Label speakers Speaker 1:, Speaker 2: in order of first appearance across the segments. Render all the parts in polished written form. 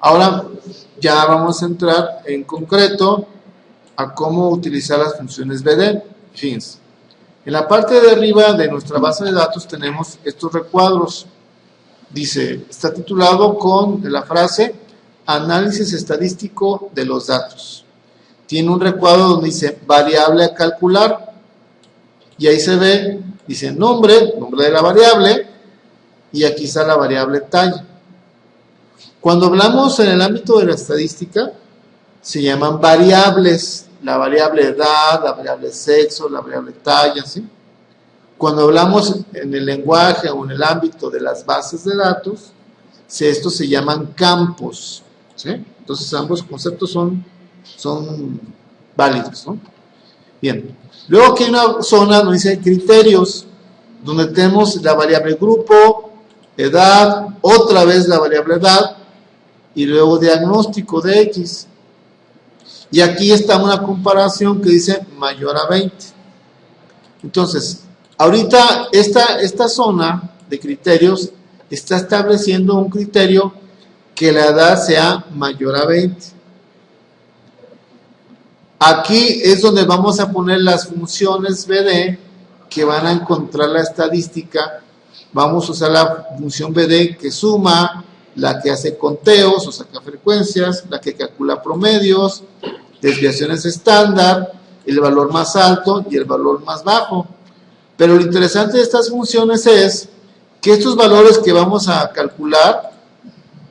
Speaker 1: Ahora ya vamos a entrar en concreto a cómo utilizar las funciones BD. Fíjense, en la parte de arriba de nuestra base de datos tenemos estos recuadros. Dice, está titulado con la frase análisis estadístico de los datos. Tiene un recuadro donde dice variable a calcular y ahí se ve, dice nombre de la variable y aquí está la variable talla. Cuando hablamos en el ámbito de la estadística se llaman variables, la variable edad, la variable sexo, la variable talla, ¿sí? Cuando hablamos en el lenguaje o en el ámbito de las bases de datos, estos se llaman campos, ¿sí? Entonces ambos conceptos son válidos, ¿no? Bien, luego aquí hay una zona donde dice criterios, donde tenemos la variable grupo, edad, otra vez la variable edad, y luego diagnóstico de X. Y aquí está una comparación que dice mayor a 20. Entonces, ahorita esta zona de criterios está estableciendo un criterio que la edad sea mayor a 20. Aquí es donde vamos a poner las funciones BD que van a encontrar la estadística. Vamos a usar la función BD que suma, la que hace conteos o saca frecuencias, la que calcula promedios, desviaciones estándar, el valor más alto y el valor más bajo. Pero lo interesante de estas funciones es que estos valores que vamos a calcular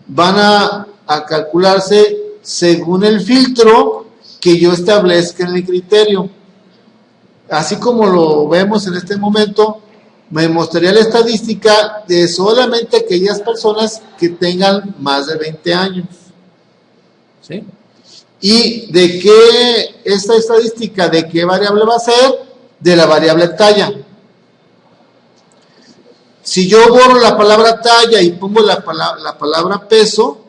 Speaker 1: van a calcularse según el filtro que yo establezca en el criterio. Así como lo vemos en este momento, me mostraría la estadística de solamente aquellas personas que tengan más de 20 años. ¿Sí? ¿Y de qué esta estadística, de qué variable va a ser? De la variable talla. Si yo borro la palabra talla y pongo la palabra peso,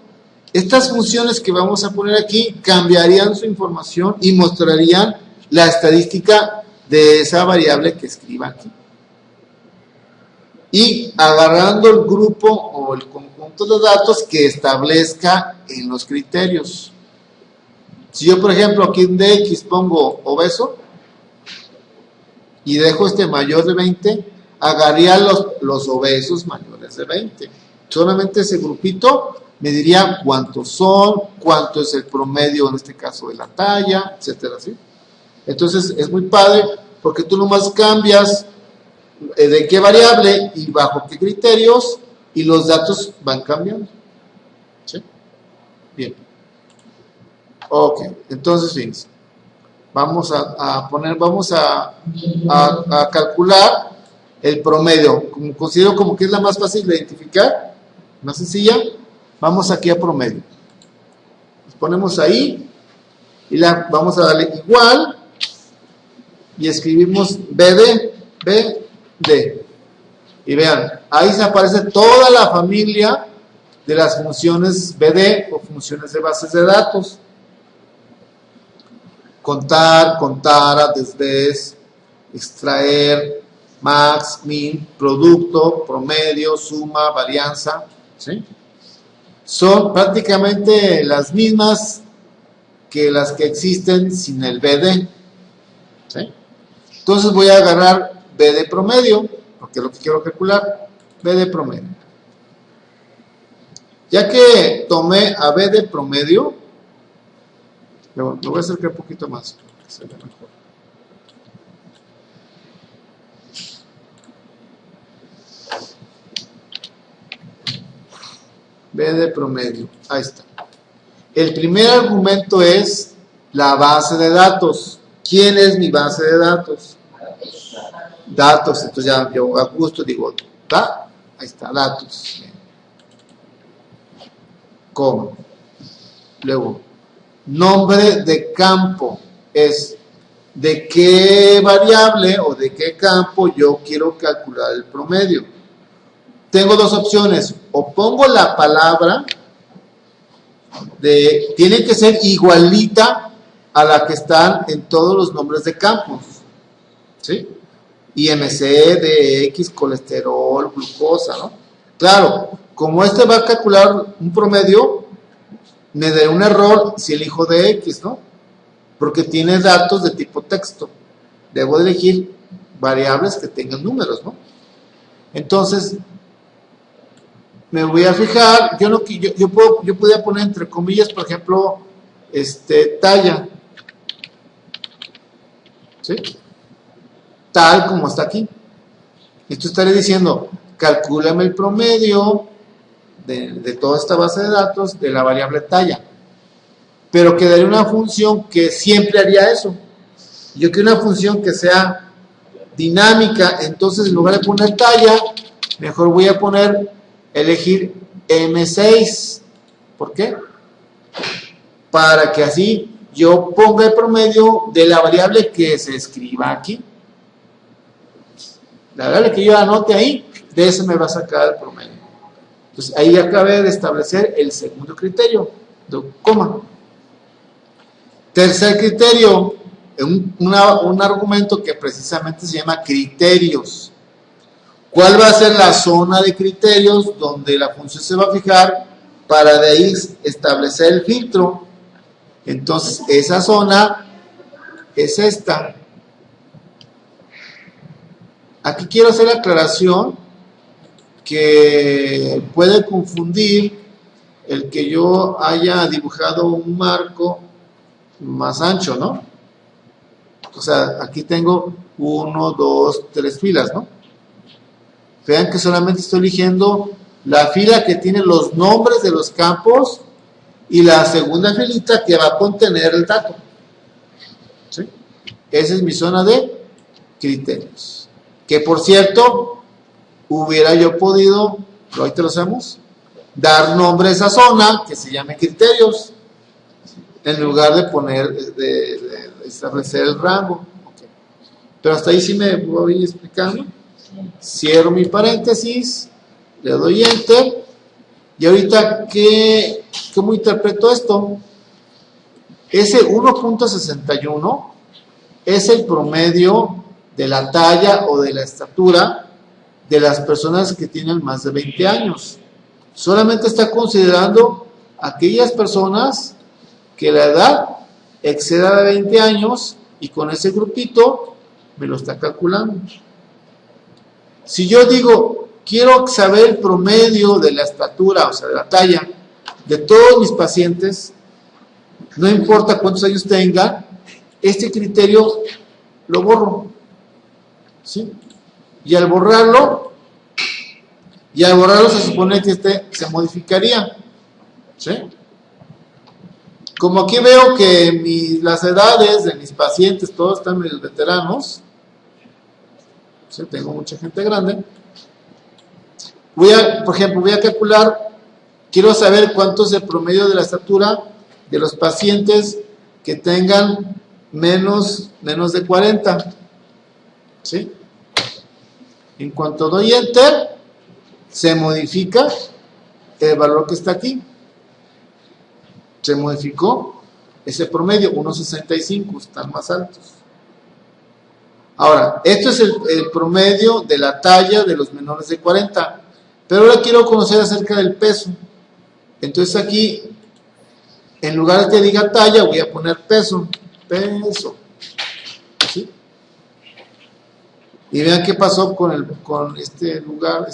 Speaker 1: estas funciones que vamos a poner aquí cambiarían su información y mostrarían la estadística de esa variable que escriba aquí. Y agarrando el grupo o el conjunto de datos que establezca en los criterios. Si yo, por ejemplo, aquí en DX pongo obeso y dejo mayor de 20, agarraría los obesos mayores de 20. Solamente ese grupito me diría cuántos son, cuánto es el promedio en este caso de la talla, etcétera, ¿sí? Entonces es muy padre porque tú nomás cambias de qué variable y bajo qué criterios y los datos van cambiando. ¿Sí? Bien. Ok, entonces fíjense. Vamos a calcular el promedio. Como considero como que es la más fácil de identificar, más sencilla. Vamos aquí a promedio. Nos ponemos ahí y vamos a darle igual y escribimos BD. Y vean, ahí se aparece toda la familia de las funciones BD o funciones de bases de datos. Contar, desves, extraer, max, min, producto, promedio, suma, varianza, ¿sí? Son prácticamente las mismas que las que existen sin el BD, ¿sí? Entonces voy a agarrar BD promedio, porque es lo que quiero calcular, BD promedio. Ya que tomé a BD promedio, lo voy a acercar un poquito más, para que se vea mejor. BD promedio, ahí está. El primer argumento es la base de datos. ¿Quién es mi base de datos? Datos, entonces ya yo a gusto digo, ahí está, datos. Bien. ¿Cómo? Luego, nombre de campo es de qué variable o de qué campo yo quiero calcular el promedio. Tengo dos opciones, o pongo la palabra tiene que ser igualita a la que están en todos los nombres de campos, ¿sí? IMC, DX, colesterol, glucosa, ¿no? Claro, como va a calcular un promedio, me dará un error si elijo de X, ¿no? Porque tiene datos de tipo texto. Debo elegir variables que tengan números, ¿no? Entonces, me voy a fijar, yo podría poner entre comillas, por ejemplo, talla, ¿sí? Tal como está aquí. Esto estaré diciendo, calcúlame el promedio de toda esta base de datos de la variable talla. Pero quedaría una función que siempre haría eso. Yo quiero una función que sea dinámica, entonces en lugar de poner talla, mejor voy a elegir M6. ¿Por qué? Para que así yo ponga el promedio de la variable que se escriba aquí. La variable que yo anote ahí, de eso me va a sacar el promedio. Entonces ahí acabé de establecer el segundo criterio, de coma. Tercer criterio, un argumento que precisamente se llama criterios. ¿Cuál va a ser la zona de criterios donde la función se va a fijar para de ahí establecer el filtro? Entonces, esa zona es esta. Aquí quiero hacer la aclaración que puede confundir el que yo haya dibujado un marco más ancho, ¿no? O sea, aquí tengo 1, 2, 3 filas, ¿no? Vean que solamente estoy eligiendo la fila que tiene los nombres de los campos y la segunda filita que va a contener el dato. ¿Sí? Esa es mi zona de criterios. Que por cierto, hubiera yo podido, ahorita lo hacemos, dar nombre a esa zona que se llame criterios, en lugar de de establecer el rango. Okay. Pero hasta ahí sí me voy explicando. Cierro mi paréntesis, le doy enter, y ahorita, ¿cómo interpreto esto? Ese 1.61 es el promedio de la talla o de la estatura de las personas que tienen más de 20 años. Solamente está considerando aquellas personas que la edad exceda de 20 años y con ese grupito me lo está calculando. Si yo digo, quiero saber el promedio de la estatura, o sea, de la talla, de todos mis pacientes, no importa cuántos años tengan, este criterio lo borro. ¿Sí? Y al borrarlo se supone que se modificaría. ¿Sí? Como aquí veo que las edades de mis pacientes, todos están medio veteranos, ¿sí? Tengo mucha gente grande, por ejemplo, voy a calcular, quiero saber cuánto es el promedio de la estatura de los pacientes que tengan menos de 40. ¿Sí? En cuanto doy enter, se modifica el valor que está aquí. Se modificó ese promedio, 1.65, están más altos. Ahora, esto es el promedio de la talla de los menores de 40. Pero ahora quiero conocer acerca del peso. Entonces aquí, en lugar de que diga talla, voy a poner peso. Peso. ¿Sí? Y vean qué pasó con este lugar,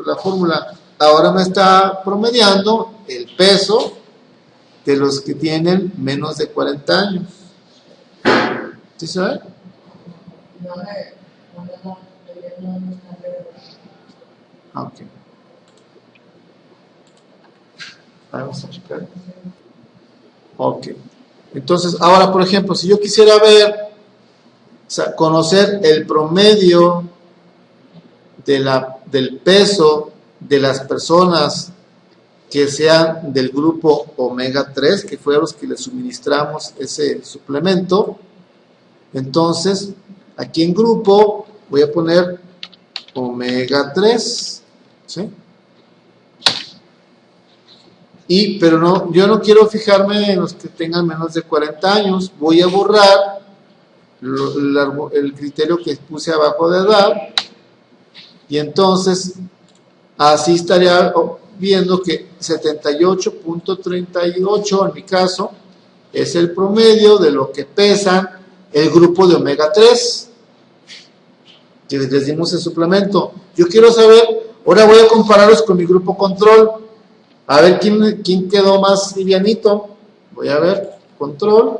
Speaker 1: la fórmula. Ahora me está promediando el peso de los que tienen menos de 40 años. ¿Sí se ve? Ok. Vamos a checar. Ok. Entonces, ahora, por ejemplo, si yo quisiera ver, o sea, conocer el promedio del peso de las personas que sean del grupo omega 3, que fue a los que les suministramos ese suplemento, entonces, aquí en grupo voy a poner omega 3, ¿sí? Pero no, yo no quiero fijarme en los que tengan menos de 40 años, voy a borrar el criterio que puse abajo de edad, y entonces así estaría viendo que 78.38 en mi caso es el promedio de lo que pesan el grupo de omega 3 que les dimos el suplemento. Yo quiero saber, ahora voy a compararlos con mi grupo control, a ver quién quedó más livianito. Voy a ver, control.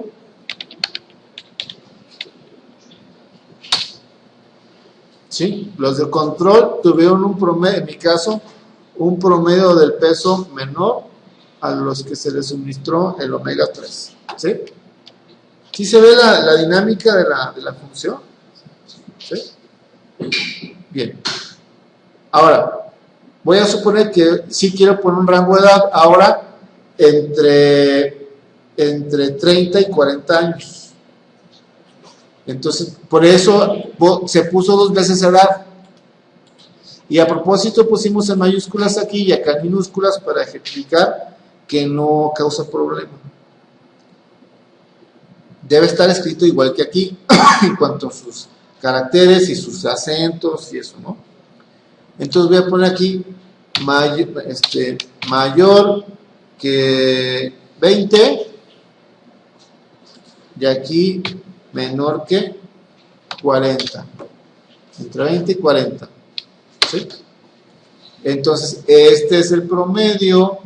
Speaker 1: ¿Sí? Los de control tuvieron un promedio, en mi caso, un promedio del peso menor a los que se les suministró el omega 3. ¿Sí? ¿Sí se ve la dinámica de la función? ¿Sí? Bien. Ahora, voy a suponer que sí quiero poner un rango de edad ahora entre 30 y 40 años. Entonces, por eso se puso 2 veces edad. Y a propósito pusimos en mayúsculas aquí y acá en minúsculas para ejemplificar que no causa problema. Debe estar escrito igual que aquí, en cuanto a sus caracteres y sus acentos y eso, ¿no? Entonces voy a poner aquí mayor que 20 y aquí menor que 40, entre 20 y 40, ¿sí? Entonces este es el promedio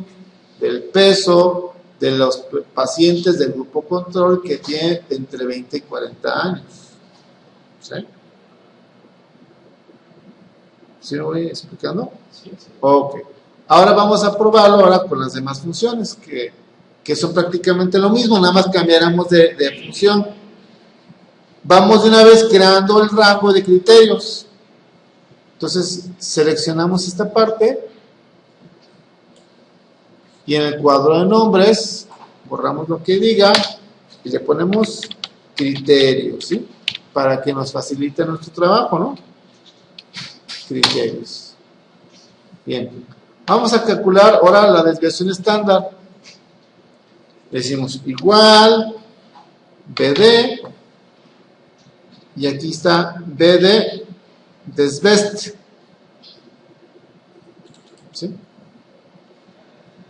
Speaker 1: del peso de los pacientes del grupo control que tienen entre 20 y 40 años, ¿sí? ¿Sí lo voy explicando? Sí. Ok. Ahora vamos a probarlo ahora con las demás funciones que son prácticamente lo mismo, nada más cambiaremos de función. Vamos de una vez creando el rango de criterios. Entonces seleccionamos esta parte y en el cuadro de nombres borramos lo que diga y le ponemos criterios, ¿sí? Para que nos facilite nuestro trabajo, ¿no? Criterios. Bien. Vamos a calcular ahora la desviación estándar. Decimos igual BD y aquí está BD desbest. ¿Sí?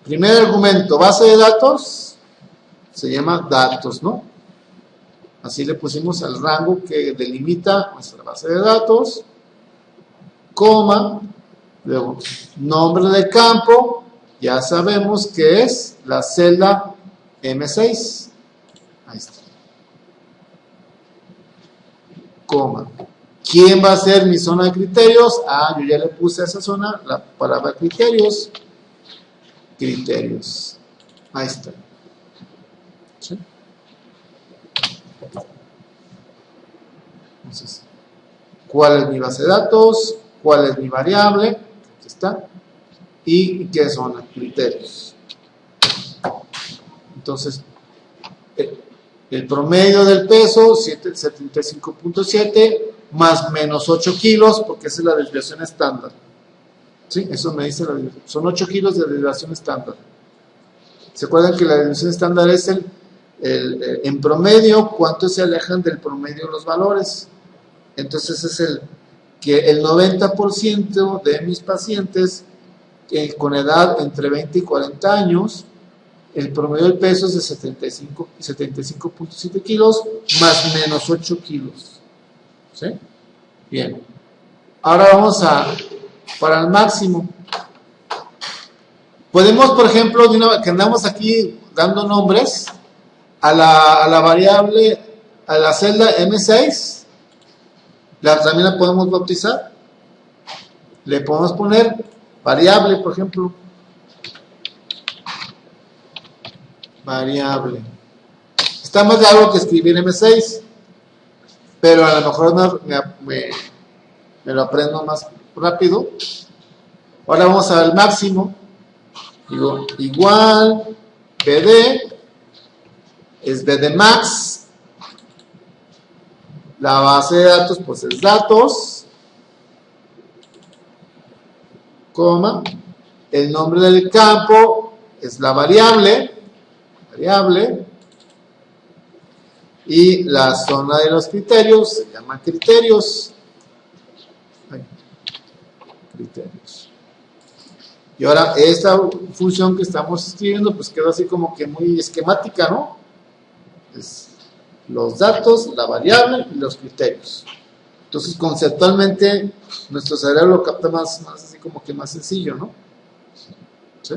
Speaker 1: Primer argumento, base de datos, se llama datos, ¿no? Así le pusimos al rango que delimita nuestra base de datos, coma, luego nombre de campo, ya sabemos que es la celda M6, ahí está, coma. ¿Quién va a ser mi zona de criterios? Ah, yo ya le puse a esa zona la palabra criterios. Criterios. Ahí está. ¿Sí? Entonces, ¿cuál es mi base de datos? ¿Cuál es mi variable? Aquí está. ¿Y qué son criterios? Entonces, el promedio del peso, 75.7 más menos 8 kilos, porque esa es la desviación estándar. ¿Sí? Eso me dice la desviación. Son 8 kilos de desviación estándar. ¿Se acuerdan que la desviación estándar es en promedio, cuánto se alejan del promedio los valores? Entonces es que el 90% de mis pacientes con edad entre 20 y 40 años, el promedio del peso es de 75.7 kilos más menos 8 kilos. ¿Sí? Bien. Ahora vamos para el máximo. Podemos, por ejemplo, que andamos aquí dando nombres a la variable, a la celda M6, también la podemos bautizar. Le podemos poner variable, por ejemplo. Variable. Está más largo que escribir M6, pero a lo mejor me lo aprendo más rápido. Ahora vamos al máximo. Digo, igual BD es BD max. La base de datos pues es datos, coma, el nombre del campo es la variable, y la zona de los criterios se llama criterios. Criterios. Y ahora esta función que estamos escribiendo pues quedó así como que muy esquemática, ¿no? Es los datos, la variable y los criterios. Entonces conceptualmente nuestro cerebro lo capta más así como que más sencillo, ¿no? ¿Sí?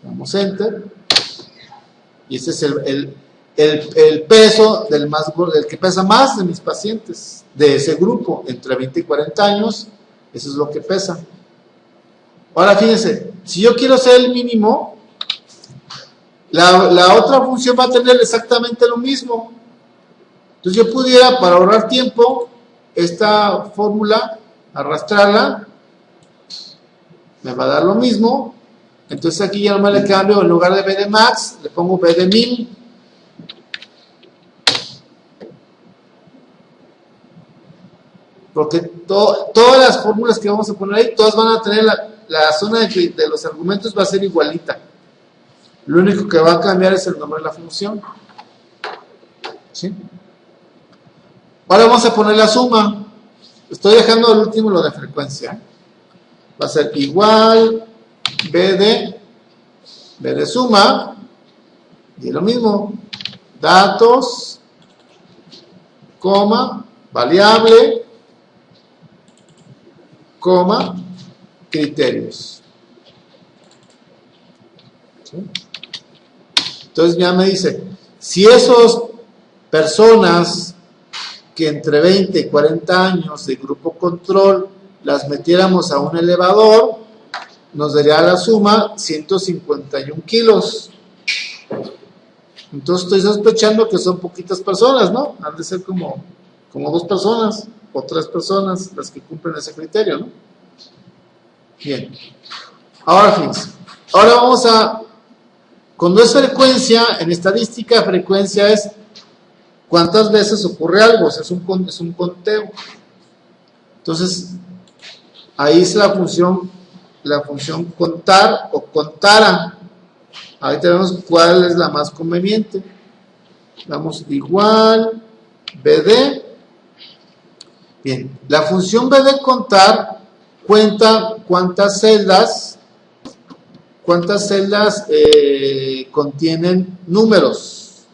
Speaker 1: Damos enter y este es el peso del que pesa más de mis pacientes de ese grupo entre 20 y 40 años. Eso es lo que pesa. Ahora fíjense, si yo quiero ser el mínimo, la otra función va a tener exactamente lo mismo. Entonces yo pudiera, para ahorrar tiempo, esta fórmula, arrastrarla, me va a dar lo mismo. Entonces aquí ya nomás le cambio, en lugar de B de max, le pongo B de 1000. Porque todas las fórmulas que vamos a poner ahí, todas van a tener la zona de los argumentos va a ser igualita. Lo único que va a cambiar es el nombre de la función. ¿Sí? Ahora vamos a poner la suma. Estoy dejando al último lo de frecuencia. Va a ser igual B de suma. Y lo mismo. Datos, coma, variable, coma, criterios. ¿Sí? Entonces ya me dice, si esas personas que entre 20 y 40 años de grupo control las metiéramos a un elevador, nos daría la suma 151 kilos. Entonces estoy sospechando que son poquitas personas, ¿no? Han de ser como 2 personas o 3 personas las que cumplen ese criterio, ¿no? Bien. Ahora fíjense. Ahora vamos a... Cuando es frecuencia, en estadística, frecuencia es cuántas veces ocurre algo, o sea, es un conteo. Entonces, ahí es la función contar o contara. Ahí tenemos cuál es la más conveniente. Damos igual BD. Bien, la función BD contar cuenta cuántas celdas contienen números.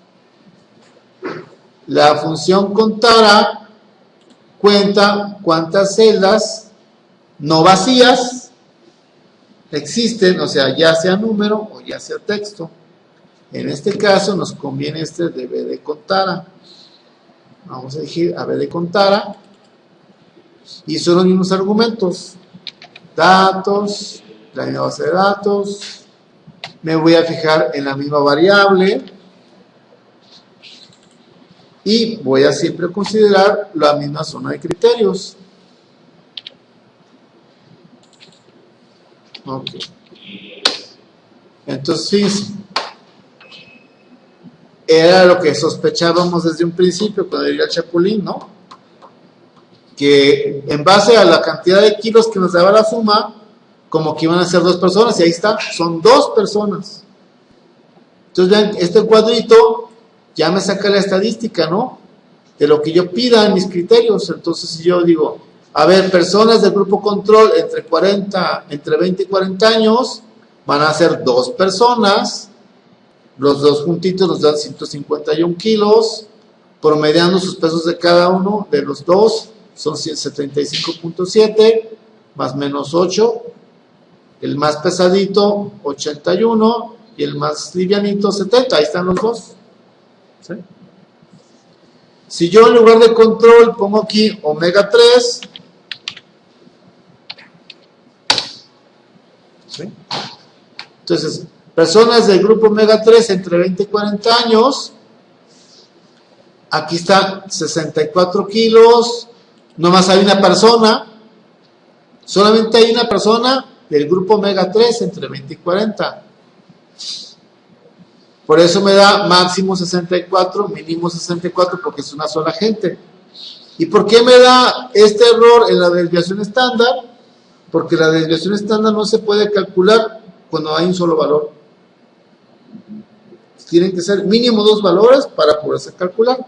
Speaker 1: La función contara cuenta cuántas celdas no vacías existen, o sea, ya sea número o ya sea texto. En este caso nos conviene este de B de contara. Vamos a elegir a B de contara. Y son los mismos argumentos. Datos, la misma base de datos. Me voy a fijar en la misma variable. Y voy a siempre considerar la misma zona de criterios. Ok. Entonces, fíjense. Era lo que sospechábamos desde un principio cuando diría el Chapulín, ¿no? Que en base a la cantidad de kilos que nos daba la suma, como que iban a ser 2 personas, y ahí está, son 2 personas. Entonces, vean, este cuadrito ya me saca la estadística, ¿no? De lo que yo pida en mis criterios. Entonces, si yo digo, a ver, personas del grupo control entre 20 y 40 años, van a ser 2 personas, los 2 juntitos nos dan 151 kilos, promediando sus pesos de cada uno de los 2, son 175.7, más menos 8, el más pesadito 81 y el más livianito 70, ahí están los 2. ¿Sí? Si yo en lugar de control pongo aquí omega 3, ¿sí? Entonces, personas del grupo omega 3 entre 20 y 40 años, aquí está 64 kilos, nomás hay una persona, solamente hay una persona del grupo omega 3 entre 20 y 40. Por eso me da máximo 64, mínimo 64, porque es una sola gente. ¿Y por qué me da este error en la desviación estándar? Porque la desviación estándar no se puede calcular cuando hay un solo valor. Tienen que ser mínimo 2 valores para poderse calcular.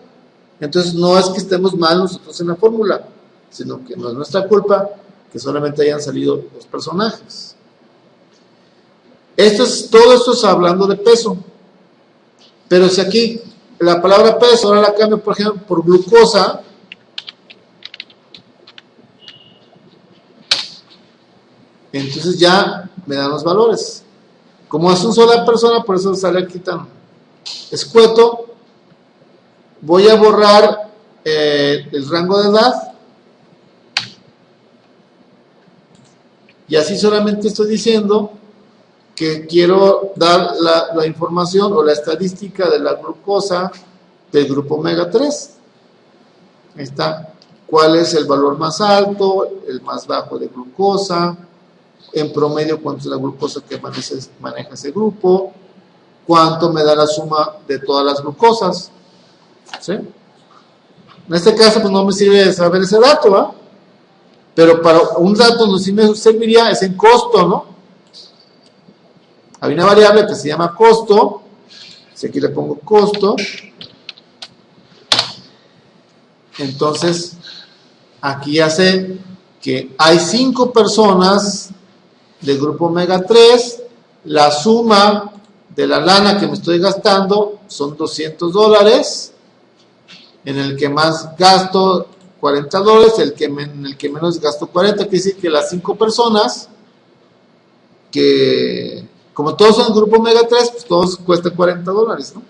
Speaker 1: Entonces no es que estemos mal nosotros en la fórmula, sino que no es nuestra culpa que solamente hayan salido 2 personajes. Todo esto es hablando de peso. Pero si aquí la palabra peso ahora la cambio, por ejemplo, por glucosa, entonces ya me dan los valores. Como es una sola persona, por eso sale aquí tan escueto. Voy a borrar el rango de edad. Y así solamente estoy diciendo que quiero dar la información o la estadística de la glucosa del grupo omega 3. Ahí está. ¿Cuál es el valor más alto, el más bajo de glucosa? En promedio, ¿cuánto es la glucosa que maneja ese grupo? ¿Cuánto me da la suma de todas las glucosas? ¿Sí? En este caso, pues no me sirve saber ese dato, ¿va? Pero para un dato donde sí me serviría es en costo, ¿no? Hay una variable que se llama costo. Si aquí le pongo costo, entonces aquí ya sé que hay 5 personas del grupo omega 3. La suma de la lana que me estoy gastando son $200, en el que más gasto $40, en el que menos gasto 40. Quiere decir que las 5 personas, que como todos son del grupo omega 3, pues todos cuestan $40, ¿no?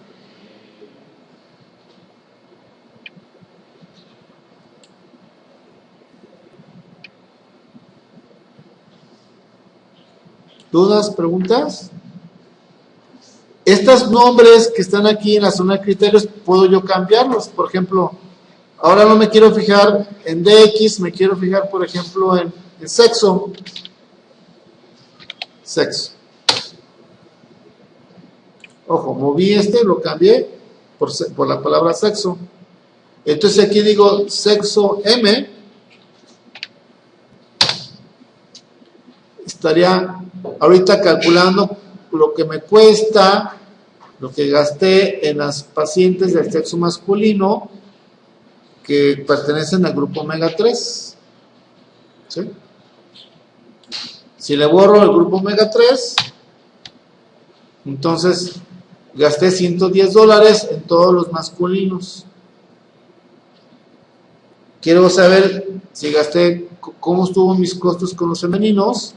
Speaker 1: ¿Dudas, preguntas? Estos nombres que están aquí en la zona de criterios, ¿puedo yo cambiarlos? Por ejemplo, ahora no me quiero fijar en DX, me quiero fijar, por ejemplo, en sexo. Sexo. Ojo, moví lo cambié por la palabra sexo. Entonces aquí digo sexo M. Estaría ahorita calculando lo que me cuesta, lo que gasté en las pacientes del sexo masculino que pertenecen al grupo omega 3. ¿Sí? Si le borro el grupo omega 3, entonces gasté $110 en todos los masculinos. Quiero saber si gasté, cómo estuvo mis costos con los femeninos.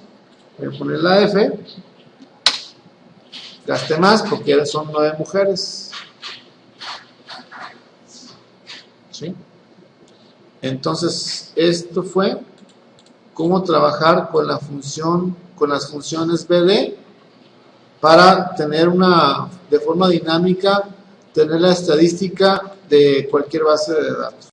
Speaker 1: Voy a poner la F. Gasté más porque son 9 mujeres. ¿Sí? Entonces, esto fue cómo trabajar con la función, con las funciones BD para tener de forma dinámica, tener la estadística de cualquier base de datos.